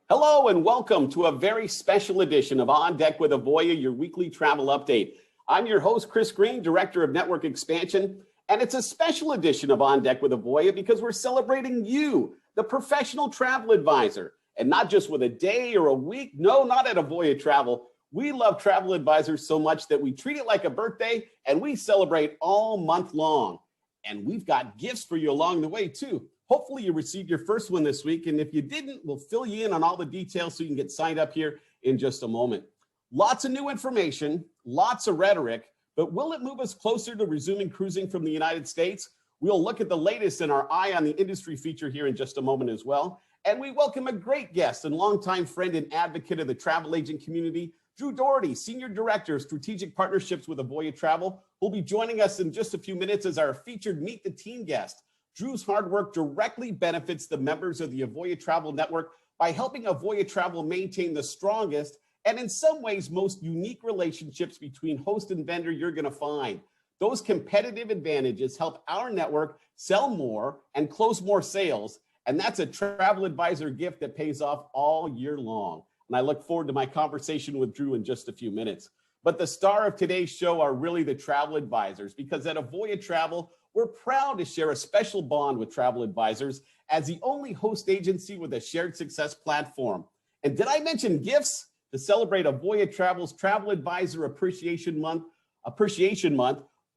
Hello and welcome to a very special edition of On Deck with Avoya, your weekly travel update. I'm your host, Chris Greene, Director of Network Expansion, and it's a special edition of On Deck with Avoya because we're celebrating you, the professional travel advisor, and not just with a day or a week. No, not at Avoya Travel. We love travel advisors so much that we treat it like a birthday and we celebrate all month long. And we've got gifts for you along the way too. Hopefully you received your first one this week, and if you didn't, we'll fill you in on all the details so you can get signed up here in just a moment. Lots of new information, lots of rhetoric, but will it move us closer to resuming cruising from the United States? We'll look at the latest in our Eye on the Industry feature here in just a moment as well. And we welcome a great guest and longtime friend and advocate of the travel agent community, Drew Daugherty, Senior Director of Strategic Partnerships with Avoya Travel, who'll be joining us in just a few minutes as our featured Meet the Team guest. Drew's hard work directly benefits the members of the Avoya Travel Network by helping Avoya Travel maintain the strongest and in some ways most unique relationships between host and vendor you're going to find. Those competitive advantages help our network sell more and close more sales, and that's a travel advisor gift that pays off all year long. And I look forward to my conversation with Drew in just a few minutes. But the star of today's show are really the travel advisors, because at Avoya Travel, we're proud to share a special bond with travel advisors as the only host agency with a shared success platform. And did I mention gifts? To celebrate Avoya Travel's Travel Advisor Appreciation Month,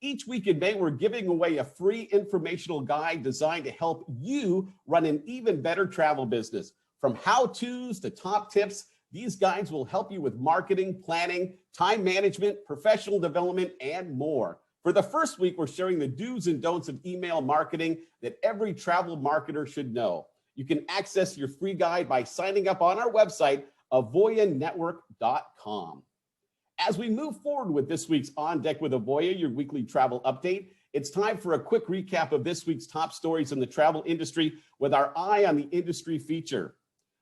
each week in May, we're giving away a free informational guide designed to help you run an even better travel business. From how-tos to top tips, these guides will help you with marketing, planning, time management, professional development, and more. For the first week, we're sharing the do's and don'ts of email marketing that every travel marketer should know. You can access your free guide by signing up on our website, avoyanetwork.com. As we move forward with this week's On Deck with Avoya, your weekly travel update, it's time for a quick recap of this week's top stories in the travel industry with our Eye on the Industry feature.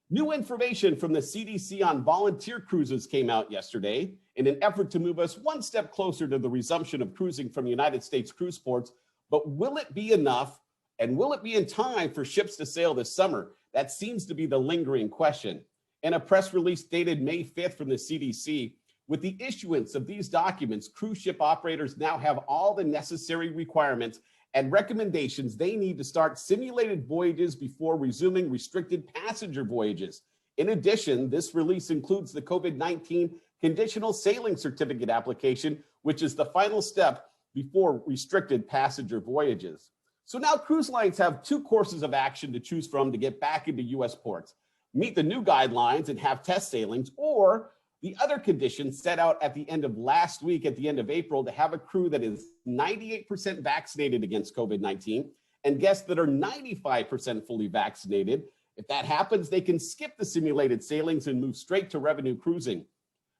New information from the CDC on volunteer cruises came out yesterday in an effort to move us one step closer to the resumption of cruising from United States cruise ports. But will it be enough, and will it be in time for ships to sail this summer? That seems to be the lingering question. In a press release dated May 5th from the CDC, with the issuance of these documents, cruise ship operators now have all the necessary requirements and recommendations they need to start simulated voyages before resuming restricted passenger voyages. In addition, this release includes the COVID-19 conditional sailing certificate application, which is the final step before restricted passenger voyages. So now cruise lines have two courses of action to choose from to get back into U.S. ports: meet the new guidelines and have test sailings, or the other condition set out at the end of last week, at the end of April, to have a crew that is 98% vaccinated against COVID-19 and guests that are 95% fully vaccinated. If that happens, they can skip the simulated sailings and move straight to revenue cruising.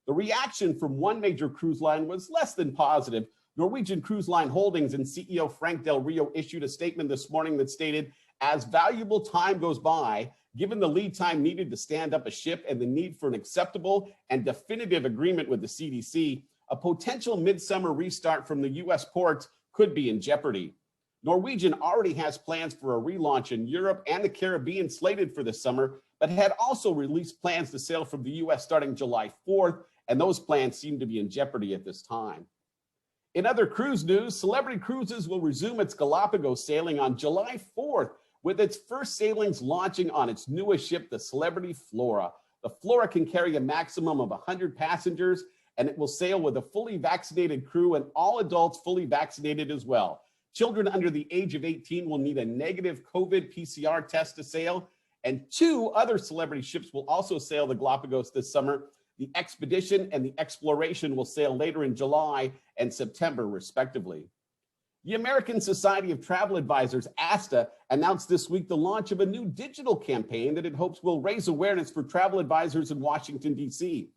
The reaction from one major cruise line was less than positive. Norwegian Cruise Line Holdings and CEO Frank Del Rio issued a statement this morning that stated, "As valuable time goes by, given the lead time needed to stand up a ship and the need for an acceptable and definitive agreement with the CDC, a potential midsummer restart from the U.S. ports could be in jeopardy." Norwegian already has plans for a relaunch in Europe and the Caribbean slated for this summer, but had also released plans to sail from the U.S. starting July 4th, and those plans seem to be in jeopardy at this time. In other cruise news, Celebrity Cruises will resume its Galapagos sailing on July 4th, with its first sailings launching on its newest ship, the Celebrity Flora. The Flora can carry a maximum of 100 passengers, and it will sail with a fully vaccinated crew and all adults fully vaccinated as well. Children under the age of 18 will need a negative COVID PCR test to sail, and two other Celebrity ships will also sail the Galapagos this summer. The Expedition and the Exploration will sail later in July and September, respectively. The American Society of Travel Advisors, ASTA, announced this week the launch of a new digital campaign that it hopes will raise awareness for travel advisors in Washington, D.C.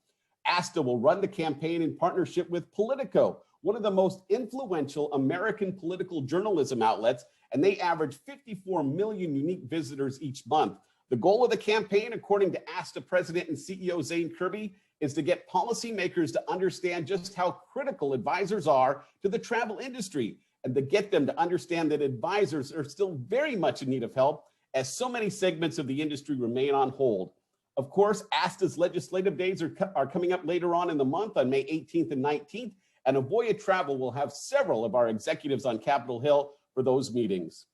ASTA will run the campaign in partnership with Politico, one of the most influential American political journalism outlets, and they average 54 million unique visitors each month. The goal of the campaign, according to ASTA President and CEO Zane Kirby, is to get policymakers to understand just how critical advisors are to the travel industry, and to get them to understand that advisors are still very much in need of help, as so many segments of the industry remain on hold. Of course, ASTA's legislative days are coming up later on in the month on May 18th and 19th, and Avoya Travel will have several of our executives on Capitol Hill for those meetings.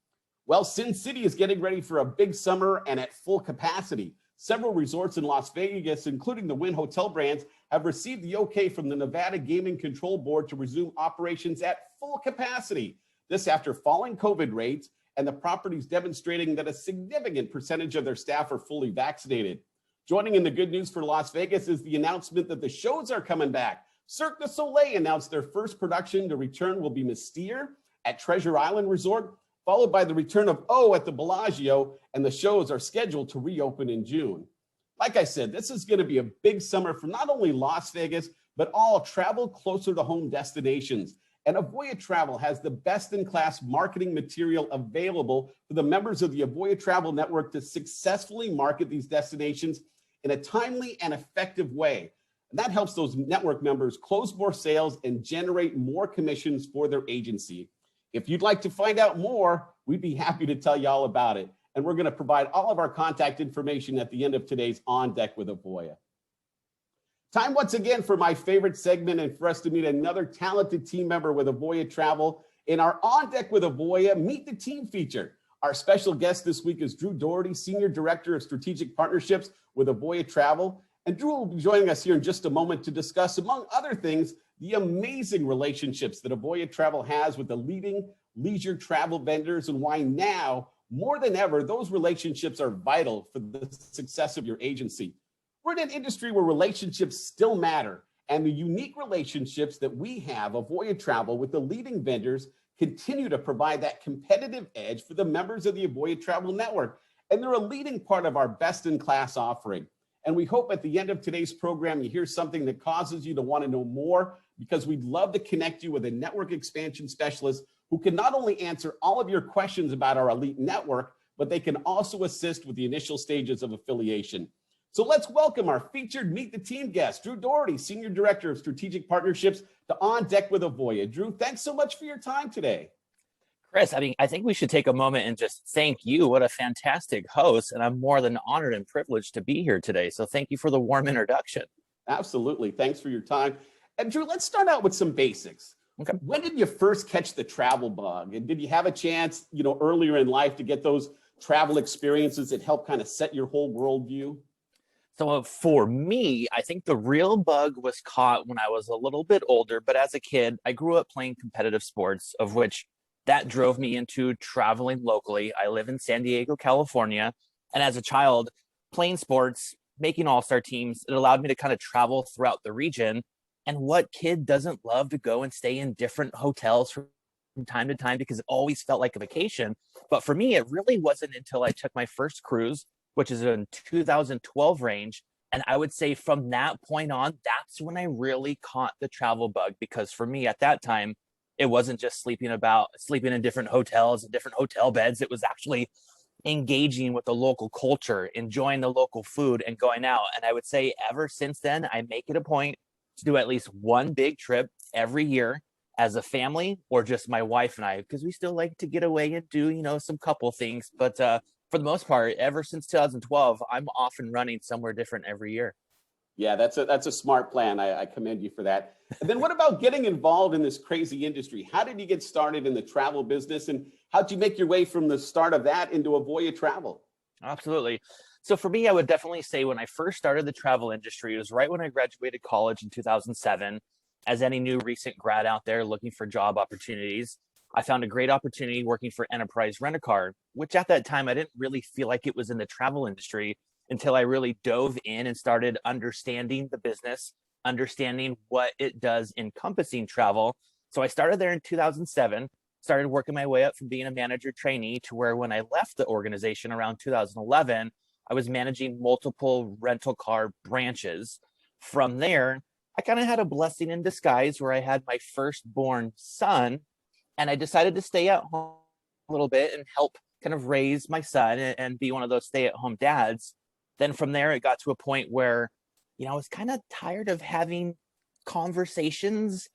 Well, Sin City is getting ready for a big summer and at full capacity. Several resorts in Las Vegas, including the Wynn Hotel brands, have received the okay from the Nevada Gaming Control Board to resume operations at full capacity. This after falling COVID rates and the properties demonstrating that a significant percentage of their staff are fully vaccinated. Joining in the good news for Las Vegas is the announcement that the shows are coming back. Cirque du Soleil announced their first production to return will be Mystere at Treasure Island Resort, followed by the return of O at the Bellagio, and the shows are scheduled to reopen in June. Like I said, this is going to be a big summer for not only Las Vegas, but all travel closer to home destinations. And Avoya Travel has the best-in-class marketing material available for the members of the Avoya Travel Network to successfully market these destinations in a timely and effective way. And that helps those network members close more sales and generate more commissions for their agency. If you'd like to find out more, we'd be happy to tell you all about it. And we're going to provide all of our contact information at the end of today's On Deck with Avoya. Time once again for my favorite segment and for us to meet another talented team member with Avoya Travel in our On Deck with Avoya Meet the Team feature. Our special guest this week is Drew Daugherty, Senior Director of Strategic Partnerships with Avoya Travel. And Drew will be joining us here in just a moment to discuss, among other things, the amazing relationships that Avoya Travel has with the leading leisure travel vendors and why now, more than ever, those relationships are vital for the success of your agency. We're in an industry where relationships still matter, and the unique relationships that we have, Avoya Travel, with the leading vendors continue to provide that competitive edge for the members of the Avoya Travel Network, and they're a leading part of our best-in-class offering. And we hope at the end of today's program, you hear something that causes you to want to know more, because we'd love to connect you with a network expansion specialist who can not only answer all of your questions about our elite network, but they can also assist with the initial stages of affiliation. So let's welcome our featured Meet the Team guest, Drew Daugherty, Senior Director of Strategic Partnerships, to On Deck with Avoya. Drew, thanks so much for your time today. Chris, I think we should take a moment and just thank you. What a fantastic host. And I'm more than honored and privileged to be here today. So thank you for the warm introduction. Absolutely. Thanks for your time. And Drew, let's start out with some basics. Okay. When did you first catch the travel bug? And did you have a chance, earlier in life to get those travel experiences that help kind of set your whole worldview? So for me, I think the real bug was caught when I was a little bit older. But as a kid, I grew up playing competitive sports, of which that drove me into traveling locally. I live in San Diego, California. And as a child, playing sports, making all-star teams, it allowed me to kind of travel throughout the region. And what kid doesn't love to go and stay in different hotels from time to time because it always felt like a vacation? But for me, it really wasn't until I took my first cruise, which is in 2012 range. And I would say from that point on, that's when I really caught the travel bug. Because for me at that time, it wasn't just sleeping in different hotels and different hotel beds. It was actually engaging with the local culture, enjoying the local food, and going out. And I would say ever since then, I make it a point to do at least one big trip every year as a family, or just my wife and I, because we still like to get away and do, some couple things. But for the most part, ever since 2012, I'm off and running somewhere different every year. Yeah, that's a smart plan. I commend you for that. And then what about getting involved in this crazy industry? How did you get started in the travel business, and how'd you make your way from the start of that into Avoya Travel? Absolutely. So for me, I would definitely say when I first started the travel industry, it was right when I graduated college in 2007. As any new recent grad out there looking for job opportunities, I found a great opportunity working for Enterprise Rent-A-Car, which at that time I didn't really feel like it was in the travel industry until I really dove in and started understanding the business, understanding what it does encompassing travel. So I started there in 2007, started working my way up from being a manager trainee to where when I left the organization around 2011, I was managing multiple rental car branches. From there, I kind of had a blessing in disguise where I had my firstborn son, and I decided to stay at home a little bit and help kind of raise my son and be one of those stay-at-home dads. Then from there, it got to a point where, I was kind of tired of having conversations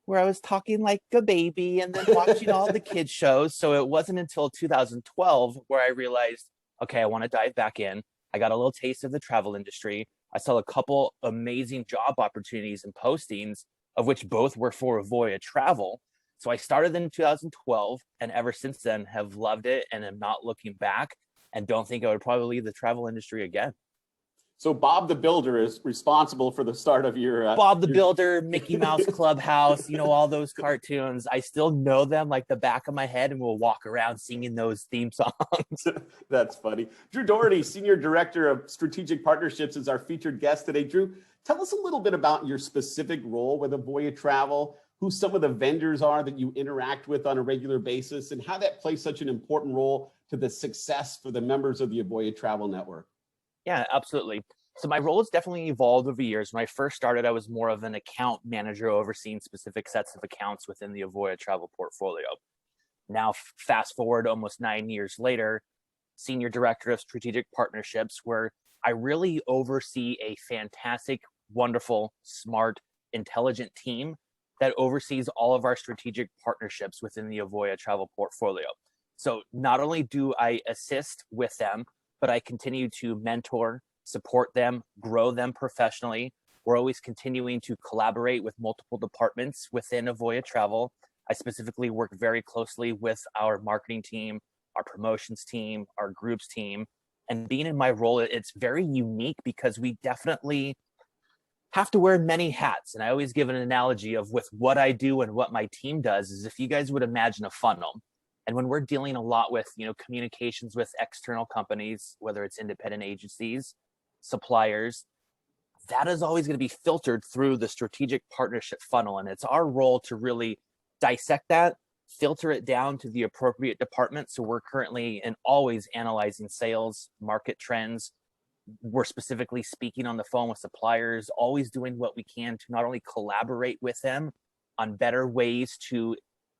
where I was talking like a baby and then watching all the kids shows. So it wasn't until 2012 where I realized, okay, I want to dive back in. I got a little taste of the travel industry. I saw a couple amazing job opportunities and postings, of which both were for Avoya Travel. So I started in 2012, and ever since then have loved it and am not looking back, and don't think I would probably leave the travel industry again. So Bob the Builder is responsible for the start of your Bob the Builder, Mickey Mouse Clubhouse, all those cartoons. I still know them like the back of my head, and we'll walk around singing those theme songs. That's funny. Drew Daugherty, Senior Director of Strategic Partnerships, is our featured guest today. Drew, tell us a little bit about your specific role with Avoya Travel, who some of the vendors are that you interact with on a regular basis, and how that plays such an important role to the success for the members of the Avoya Travel Network. Yeah, absolutely. So my role has definitely evolved over years. When I first started, I was more of an account manager overseeing specific sets of accounts within the Avoya Travel portfolio. Now, fast forward almost 9 years later, Senior Director of Strategic Partnerships, where I really oversee a fantastic, wonderful, smart, intelligent team that oversees all of our strategic partnerships within the Avoya Travel portfolio. So not only do I assist with them, but I continue to mentor, support them, grow them professionally. We're always continuing to collaborate with multiple departments within Avoya Travel. I specifically work very closely with our marketing team, our promotions team, our groups team. And being in my role, it's very unique because we definitely have to wear many hats. And I always give an analogy of with what I do and what my team does is if you guys would imagine a funnel. And when we're dealing a lot with, communications with external companies, whether it's independent agencies, suppliers, that is always going to be filtered through the strategic partnership funnel. And it's our role to really dissect that, filter it down to the appropriate department. So we're currently and always analyzing sales, market trends. We're specifically speaking on the phone with suppliers, always doing what we can to not only collaborate with them on better ways to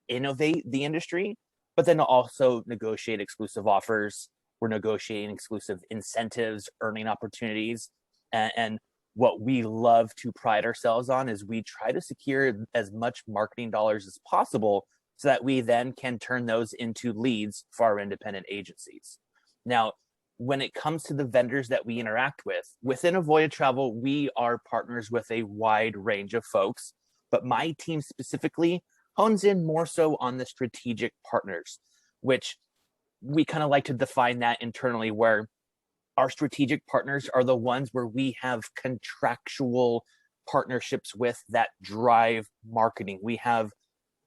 innovate the industry, but then also negotiate exclusive offers. We're negotiating exclusive incentives, earning opportunities. And what we love to pride ourselves on is we try to secure as much marketing dollars as possible so that we then can turn those into leads for our independent agencies. Now, when it comes to the vendors that we interact with, within Avoya Travel, we are partners with a wide range of folks, but my team specifically hones in more so on the strategic partners, which we kind of like to define that internally, where our strategic partners are the ones where we have contractual partnerships with that drive marketing. We have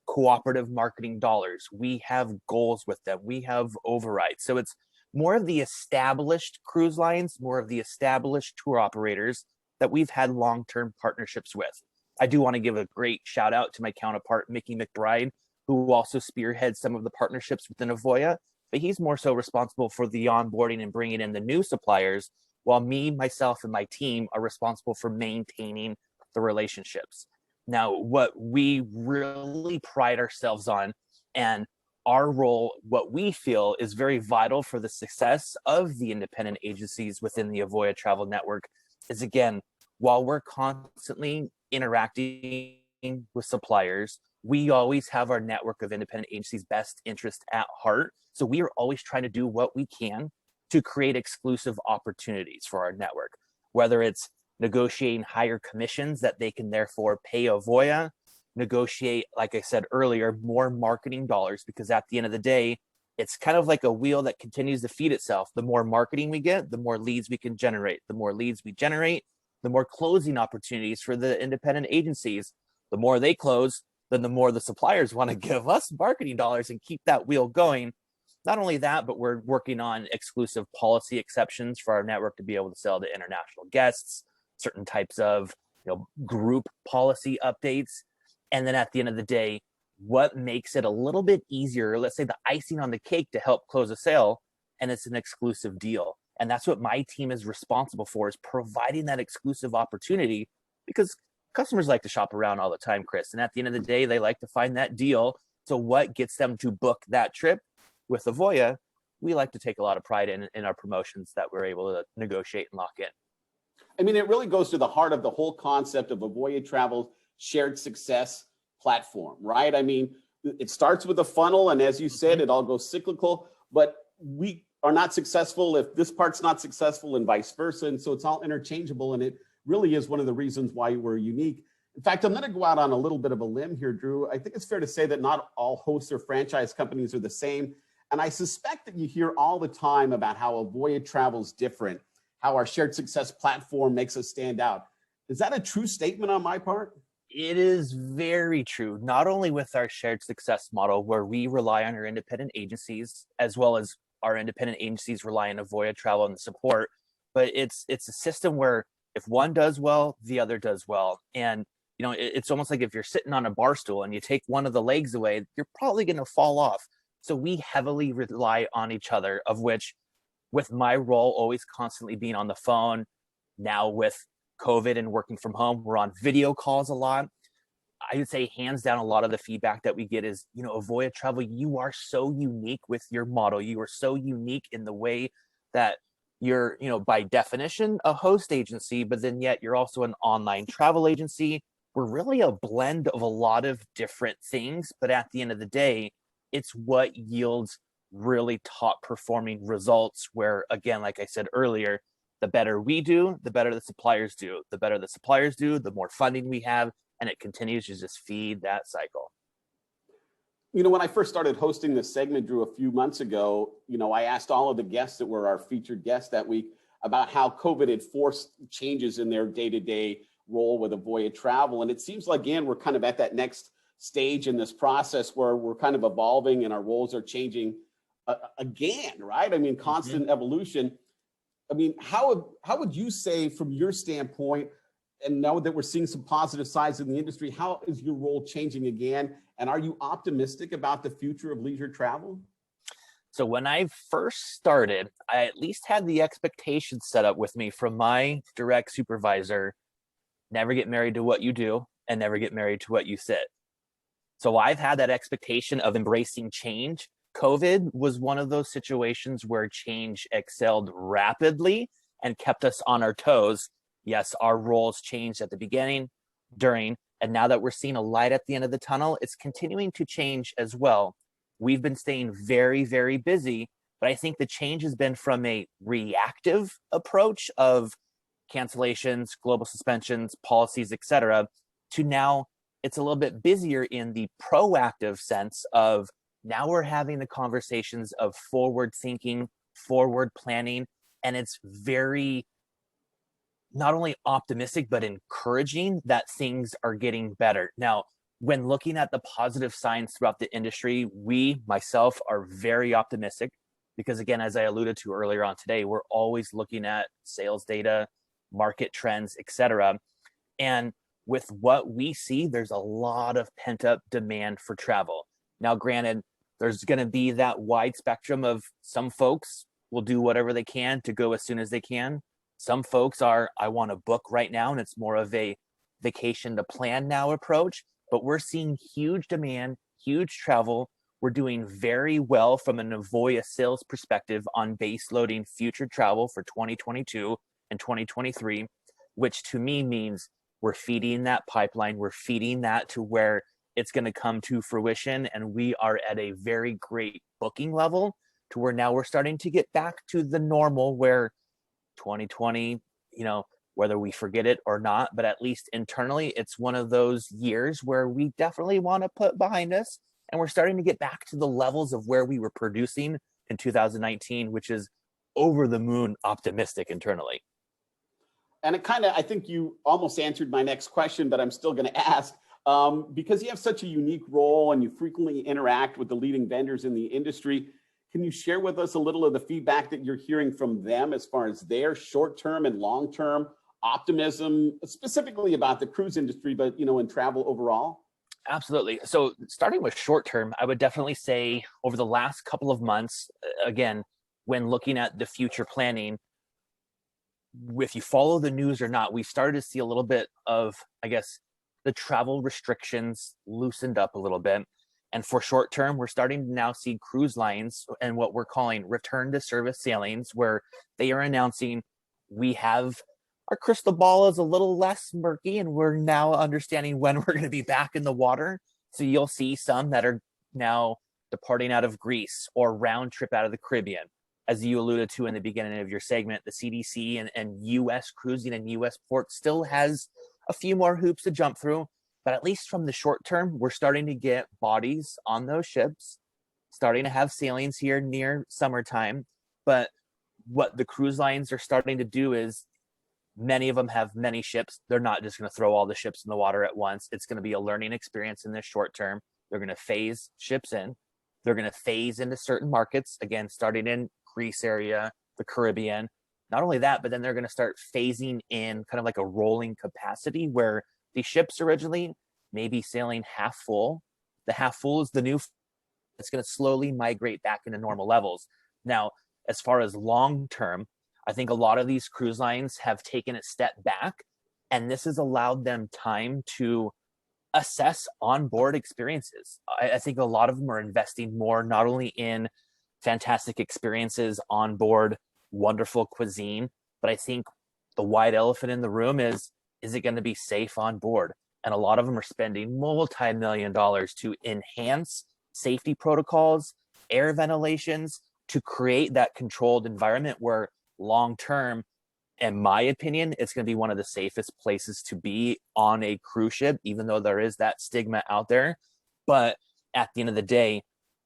cooperative marketing dollars. We have goals with them. We have overrides. So it's more of the established cruise lines, more of the established tour operators that we've had long-term partnerships with. I do want to give a great shout out to my counterpart, Mickey McBride, who also spearheads some of the partnerships within Avoya, but he's more so responsible for the onboarding and bringing in the new suppliers, while me, myself, and my team are responsible for maintaining the relationships. Now, what we really pride ourselves on, and our role, what we feel is very vital for the success of the independent agencies within the Avoya Travel Network, is again, while we're constantly interacting with suppliers, we always have our network of independent agencies' best interest at heart. So we are always trying to do what we can to create exclusive opportunities for our network, whether it's negotiating higher commissions that they can therefore pay Avoya, negotiate, like I said earlier, more marketing dollars, because at the end of the day, it's kind of like a wheel that continues to feed itself. The more marketing we get, the more leads we can generate. The more leads we generate, the more closing opportunities for the independent agencies. The more they close, then the more the suppliers want to give us marketing dollars and keep that wheel going. Not only that, but we're working on exclusive policy exceptions for our network to be able to sell to international guests, certain types of group policy updates. And then at the end of the day, what makes it a little bit easier, let's say the icing on the cake to help close a sale, and it's an exclusive deal. And that's what my team is responsible for, is providing that exclusive opportunity, because customers like to shop around all the time, Chris. And at the end of the day, they like to find that deal. So what gets them to book that trip? With Avoya, we like to take a lot of pride in our promotions that we're able to negotiate and lock in. I mean, it really goes to the heart of the whole concept of Avoya Travel's shared success platform, right? I mean, it starts with a funnel, and as you said, it all goes cyclical, but we are not successful if this part's not successful and vice versa. And so it's all interchangeable. And it really is one of the reasons why we're unique. In fact, I'm going to go out on a little bit of a limb here, Drew. I think it's fair to say that not all hosts or franchise companies are the same. And I suspect that you hear all the time about how Avoya Travel is different, how our shared success platform makes us stand out. Is that a true statement on my part? It is very true, not only with our shared success model where we rely on our independent agencies, as well as our independent agencies rely on Avoya Travel and the support, but it's a system where if one does well, the other does well. And you know, it's almost like if you're sitting on a bar stool and you take one of the legs away, you're probably going to fall off. So we heavily rely on each other, of which with my role always constantly being on the phone, now with COVID and working from home, we're on video calls a lot. I would say hands down, a lot of the feedback that we get is, you know, Avoya Travel, you are so unique with your model. You are so unique in the way that you're, you know, by definition, a host agency, but then yet you're also an online travel agency. We're really a blend of a lot of different things, but at the end of the day, it's what yields really top performing results where, again, like I said earlier, the better we do, the better the suppliers do. The better the suppliers do, the more funding we have, and it continues to just feed that cycle. You know, when I first started hosting this segment, Drew, a few months ago, you know, I asked all of the guests that were our featured guests that week about how COVID had forced changes in their day-to-day role with Avoya Travel. And it seems like, again, we're kind of at that next stage in this process where we're kind of evolving and our roles are changing again, right? I mean, constant evolution. I mean, how would you say from your standpoint, and now that we're seeing some positive sides in the industry, how is your role changing again? And are you optimistic about the future of leisure travel? So when I first started, I at least had the expectation set up with me from my direct supervisor: never get married to what you do and never get married to what you sit. So I've had that expectation of embracing change. COVID was one of those situations where change excelled rapidly and kept us on our toes. Yes, our roles changed at the beginning, during, and now that we're seeing a light at the end of the tunnel, it's continuing to change as well. We've been staying very, very busy, but I think the change has been from a reactive approach of cancellations, global suspensions, policies, etc., to now it's a little bit busier in the proactive sense of now we're having the conversations of forward thinking, forward planning, and it's very not only optimistic, but encouraging that things are getting better. Now, when looking at the positive signs throughout the industry, we, myself, are very optimistic because, again, as I alluded to earlier on today, we're always looking at sales data, market trends, etc. And with what we see, there's a lot of pent-up demand for travel. Now, granted, there's going to be that wide spectrum of some folks will do whatever they can to go as soon as they can. Some folks are, I want to book right now, and it's more of a vacation to plan now approach. But we're seeing huge demand, huge travel. We're doing very well from an Avoya sales perspective on base loading future travel for 2022 and 2023, which to me means we're feeding that pipeline. We're feeding that to where it's going to come to fruition. And we are at a very great booking level to where now we're starting to get back to the normal where 2020, you know, whether we forget it or not, but at least internally, it's one of those years where we definitely want to put behind us. And we're starting to get back to the levels of where we were producing in 2019, which is over the moon optimistic internally. And it kind of, I think you almost answered my next question, but I'm still going to ask, because you have such a unique role and you frequently interact with the leading vendors in the industry. Can you share with us a little of the feedback that you're hearing from them as far as their short-term and long-term optimism, specifically about the cruise industry, but, you know, in travel overall? Absolutely. So starting with short-term, I would definitely say over the last couple of months, again, when looking at the future planning, if you follow the news or not, we started to see a little bit of, I guess, the travel restrictions loosened up a little bit. And for short term, we're starting to now see cruise lines and what we're calling return to service sailings, where they are announcing we have our crystal ball is a little less murky and we're now understanding when we're going to be back in the water. So you'll see some that are now departing out of Greece or round trip out of the Caribbean. as you alluded to in the beginning of your segment, the CDC and US cruising and US ports still has a few more hoops to jump through. But at least from the short term, we're starting to get bodies on those ships, starting to have sailings here near summertime. But what the cruise lines are starting to do is many of them have many ships. They're not just going to throw all the ships in the water at once. It's going to be a learning experience in the short term. They're going to phase ships in. They're going to phase into certain markets, again, starting in Greece area, the Caribbean. Not only that, but then they're going to start phasing in kind of like a rolling capacity where these ships originally may be sailing half full. The half full is the new, it's going to slowly migrate back into normal levels. Now, as far as long term, I think a lot of these cruise lines have taken a step back, and this has allowed them time to assess onboard experiences. I think a lot of them are investing more, not only in fantastic experiences on board, wonderful cuisine, but I think the white elephant in the room is it going to be safe on board? And a lot of them are spending multi-million dollars to enhance safety protocols, air ventilations, to create that controlled environment where long term, in my opinion, it's going to be one of the safest places to be on a cruise ship, even though there is that stigma out there. But at the end of the day,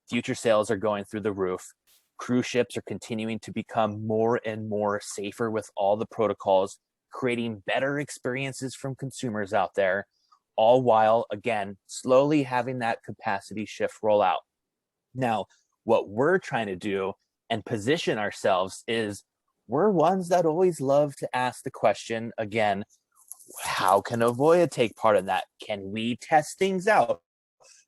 future sales are going through the roof. Cruise ships are continuing to become more and more safer with all the protocols, creating better experiences from consumers out there, all while, again, slowly having that capacity shift roll out. Now, what we're trying to do and position ourselves is we're ones that always love to ask the question, again, how can Avoya take part in that? Can we test things out?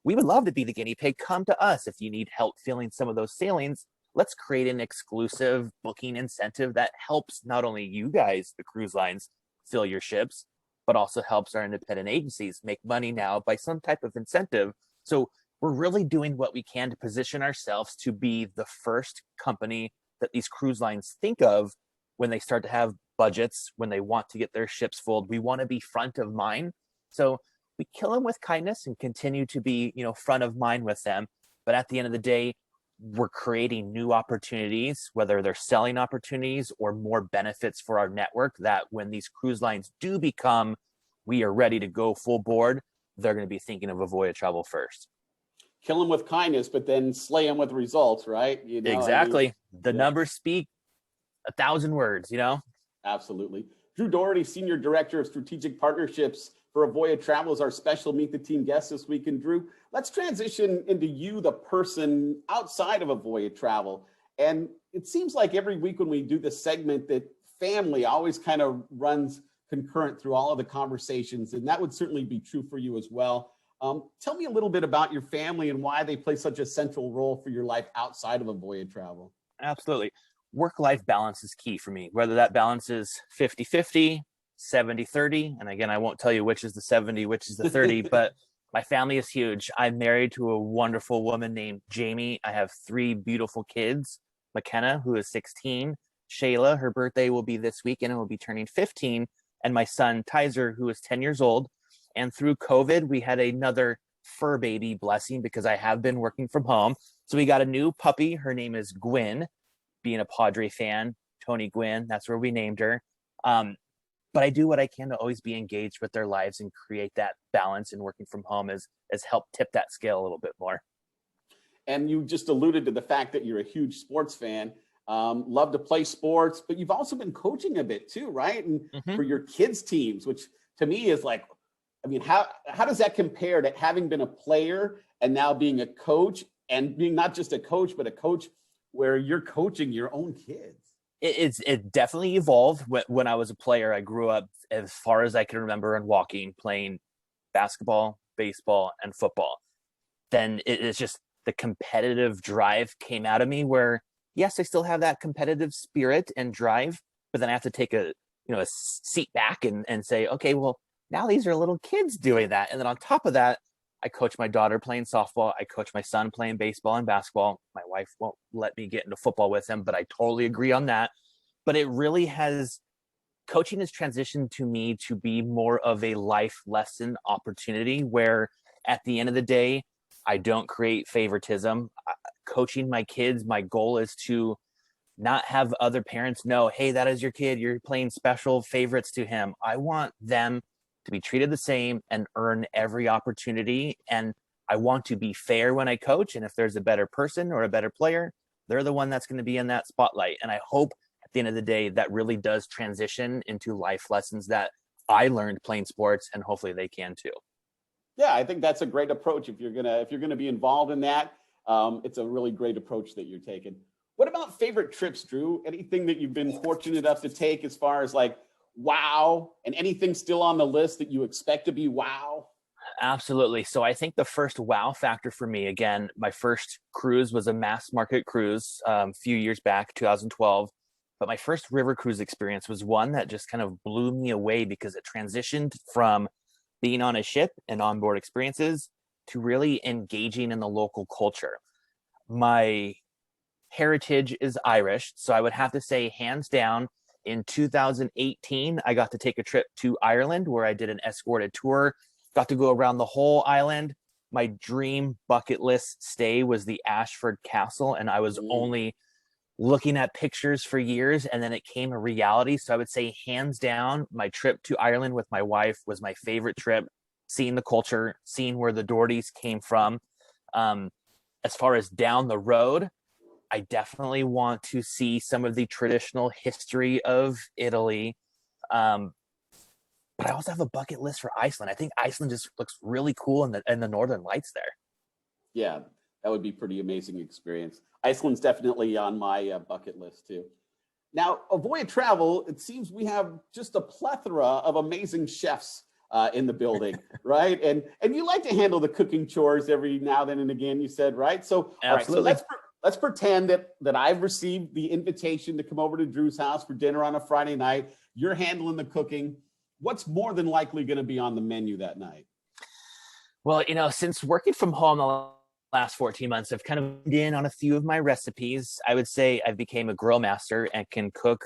We would love to be the guinea pig. Come to us if you need help filling some of those sailings. Let's create an exclusive booking incentive that helps not only you guys, the cruise lines, fill your ships, but also helps our independent agencies make money now by some type of incentive. So we're really doing what we can to position ourselves to be the first company that these cruise lines think of when they start to have budgets, when they want to get their ships filled. We want to be front of mind. So we kill them with kindness and continue to be, front of mind with them. But at the end of the day, we're creating new opportunities, whether they're selling opportunities or more benefits for our network, that when these cruise lines do become, we are ready to go full board, they're going to be thinking of Avoya Travel first. Kill them with kindness, but then slay them with results, right? Exactly. The numbers speak 1,000 words, Absolutely. Drew Daugherty, Senior Director of Strategic Partnerships for Avoya Travel, is our special Meet the Team guest this week. And Drew, let's transition into you, the person outside of Avoya Travel. And it seems like every week when we do this segment that family always kind of runs concurrent through all of the conversations. And that would certainly be true for you as well. Tell me a little bit about your family and why they play such a central role for your life outside of Avoya Travel. Absolutely. Work-life balance is key for me, whether that balance is 50-50, 70-30. And again, I won't tell you which is the 70, which is the 30, but my family is huge. I'm married to a wonderful woman named Jamie. I have 3 beautiful kids, McKenna, who is 16, Shayla, her birthday will be this weekend and will be turning 15, and my son, Tyzer, who is 10 years old. And through COVID, we had another fur baby blessing because I have been working from home. So we got a new puppy. Her name is Gwen, being a Padre fan, Tony Gwynn, that's where we named her. But I do what I can to always be engaged with their lives and create that balance, and working from home has helped tip that scale a little bit more. And you just alluded to the fact that you're a huge sports fan, love to play sports, but you've also been coaching a bit too, right? And for your kids' teams, which to me is like, how does that compare to having been a player and now being a coach, and being not just a coach, but a coach where you're coaching your own kids? It definitely evolved. When I was a player, I grew up, as far as I can remember, in walking, playing basketball, baseball, and football. Then it's just the competitive drive came out of me where, yes, I still have that competitive spirit and drive, but then I have to take a seat back and say, okay, well, now these are little kids doing that. And then on top of that, I coach my daughter playing softball. I coach my son playing baseball and basketball. My wife won't let me get into football with him, but I totally agree on that. But it really coaching has transitioned to me to be more of a life lesson opportunity where at the end of the day, I don't create favoritism. Coaching my kids, my goal is to not have other parents know, hey, that is your kid, you're playing special favorites to him. I want them to be treated the same and earn every opportunity. And I want to be fair when I coach. And if there's a better person or a better player, they're the one that's going to be in that spotlight. And I hope at the end of the day, that really does transition into life lessons that I learned playing sports, and hopefully they can too. Yeah, I think that's a great approach. If you're gonna be involved in that, it's a really great approach that you're taking. What about favorite trips, Drew? Anything that you've been fortunate enough to take as far as like wow, and anything still on the list that you expect to be wow? Absolutely. So I think the first wow factor for me, again, my first cruise was a mass market cruise a few years back, 2012. But my first river cruise experience was one that just kind of blew me away because it transitioned from being on a ship and onboard experiences to really engaging in the local culture. My heritage is Irish, so I would have to say, hands down, in 2018, I got to take a trip to Ireland where I did an escorted tour, got to go around the whole island. My dream bucket list stay was the Ashford Castle, and I was only looking at pictures for years, and then it came a reality. So I would say, hands down, my trip to Ireland with my wife was my favorite trip, seeing the culture, seeing where the Daughertys came from. As far as down the road, I definitely want to see some of the traditional history of Italy. But I also have a bucket list for Iceland. I think Iceland just looks really cool in the Northern Lights there. Yeah, that would be pretty amazing experience. Iceland's definitely on my bucket list too. Now, Avoya Travel, it seems we have just a plethora of amazing chefs in the building, right? And you like to handle the cooking chores every now then and again, you said, right? So, Absolutely. all right, so let's pretend that I've received the invitation to come over to Drew's house for dinner on a Friday night. You're handling the cooking. What's more than likely going to be on the menu that night? Well, since working from home the last 14 months, I've kind of been in on a few of my recipes. I would say I became a grill master and can cook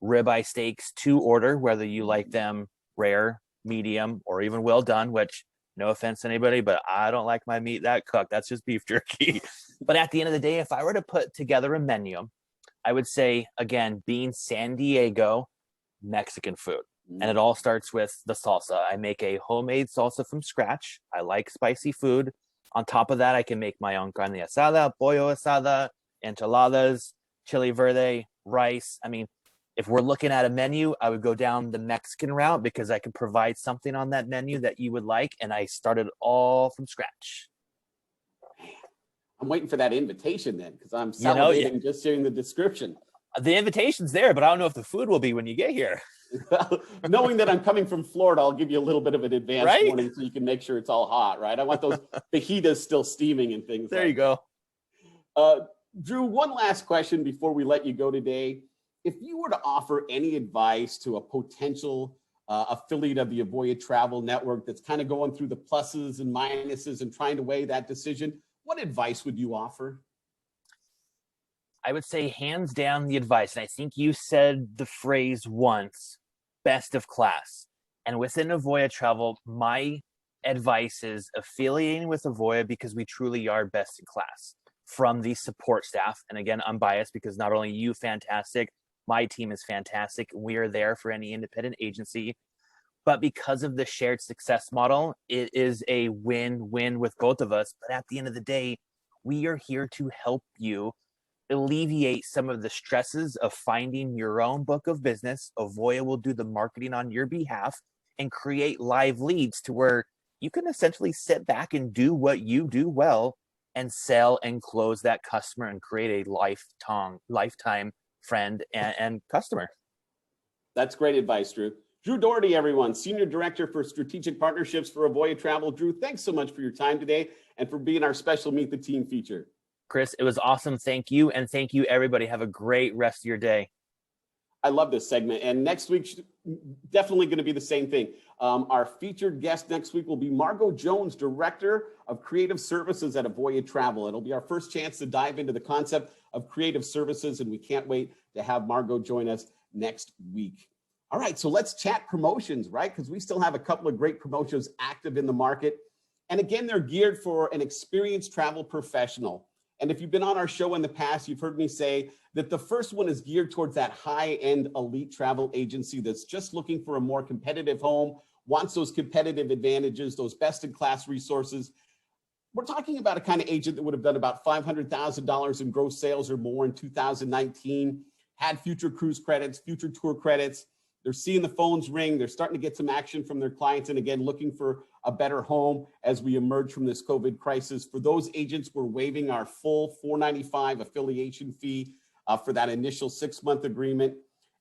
ribeye steaks to order, whether you like them rare, medium, or even well done, which, no offense to anybody, but I don't like my meat that cooked. That's just beef jerky. But at the end of the day, if I were to put together a menu, I would say, again, being San Diego, Mexican food. And it all starts with the salsa. I make a homemade salsa from scratch. I like spicy food. On top of that, I can make my own carne asada, pollo asada, enchiladas, chili verde, rice. I mean, if we're looking at a menu, I would go down the Mexican route because I can provide something on that menu that you would like. And I started all from scratch. I'm waiting for that invitation then, because I'm salivating just hearing the description. The invitation's there, but I don't know if the food will be when you get here. Well, knowing that I'm coming from Florida, I'll give you a little bit of an advance warning so you can make sure it's all hot, right? I want those fajitas still steaming and things. There you go. Drew, one last question before we let you go today. If you were to offer any advice to a potential affiliate of the Avoya Travel Network that's kind of going through the pluses and minuses and trying to weigh that decision, what advice would you offer? I would say, hands down, the advice, and I think you said the phrase once, best of class. And within Avoya Travel, my advice is affiliating with Avoya because we truly are best in class. From the support staff, and again, I'm biased because not only you fantastic, my team is fantastic. We are there for any independent agency. But because of the shared success model, it is a win-win with both of us. But at the end of the day, we are here to help you alleviate some of the stresses of finding your own book of business. Avoya will do the marketing on your behalf and create live leads to where you can essentially sit back and do what you do well and sell and close that customer and create a lifetime friend and customer. That's great advice, Drew. Drew Daugherty, everyone, Senior Director for Strategic Partnerships for Avoya Travel. Drew, thanks so much for your time today and for being our special Meet the Team feature. Chris, it was awesome. Thank you. And thank you, everybody. Have a great rest of your day. I love this segment. And next week, definitely going to be the same thing. Our featured guest next week will be Margot Jones, Director of Creative Services at Avoya Travel. It'll be our first chance to dive into the concept of creative services, and we can't wait to have Margot join us next week. All right, so let's chat promotions, right? Because we still have a couple of great promotions active in the market. And again, they're geared for an experienced travel professional. And if you've been on our show in the past, you've heard me say that the first one is geared towards that high-end elite travel agency that's just looking for a more competitive home, wants those competitive advantages, those best-in-class resources. We're talking about a kind of agent that would have done about $500,000 in gross sales or more in 2019, had future cruise credits, future tour credits. They're seeing the phones ring. They're starting to get some action from their clients. And again, looking for a better home as we emerge from this COVID crisis. For those agents, we're waiving our full $495 affiliation fee for that initial 6-month agreement.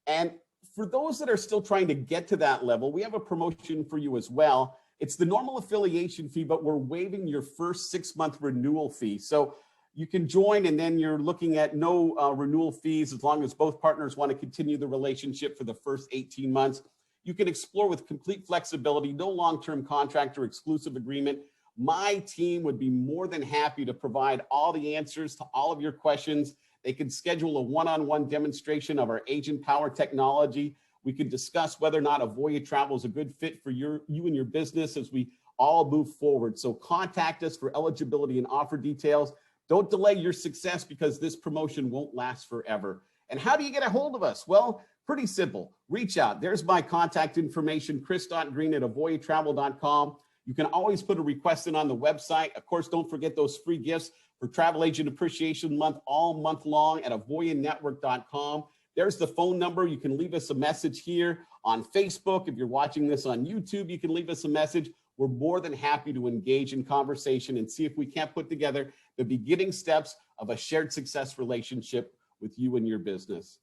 And for those that are still trying to get to that level, we have a promotion for you as well. It's the normal affiliation fee, but we're waiving your first 6-month renewal fee. So you can join, and then you're looking at no renewal fees as long as both partners want to continue the relationship for the first 18 months. You can explore with complete flexibility, no long-term contract or exclusive agreement. My team would be more than happy to provide all the answers to all of your questions. They can schedule a one-on-one demonstration of our agent power technology. We could discuss whether or not Avoya Travel is a good fit for you and your business as we all move forward. So contact us for eligibility and offer details. Don't delay your success because this promotion won't last forever. And how do you get a hold of us? Well, pretty simple. Reach out. There's my contact information, chris.greene@avoyatravel.com. You can always put a request in on the website. Of course, don't forget those free gifts for Travel Agent Appreciation Month all month long at avoyanetwork.com. There's the phone number. You can leave us a message here on Facebook. If you're watching this on YouTube, you can leave us a message. We're more than happy to engage in conversation and see if we can't put together the beginning steps of a shared success relationship with you and your business.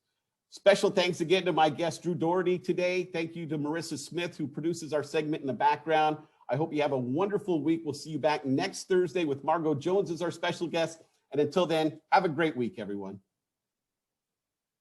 Special thanks again to my guest, Drew Daugherty, today. Thank you to Marissa Smith, who produces our segment in the background. I hope you have a wonderful week. We'll see you back next Thursday with Margot Jones as our special guest. And until then, have a great week, everyone.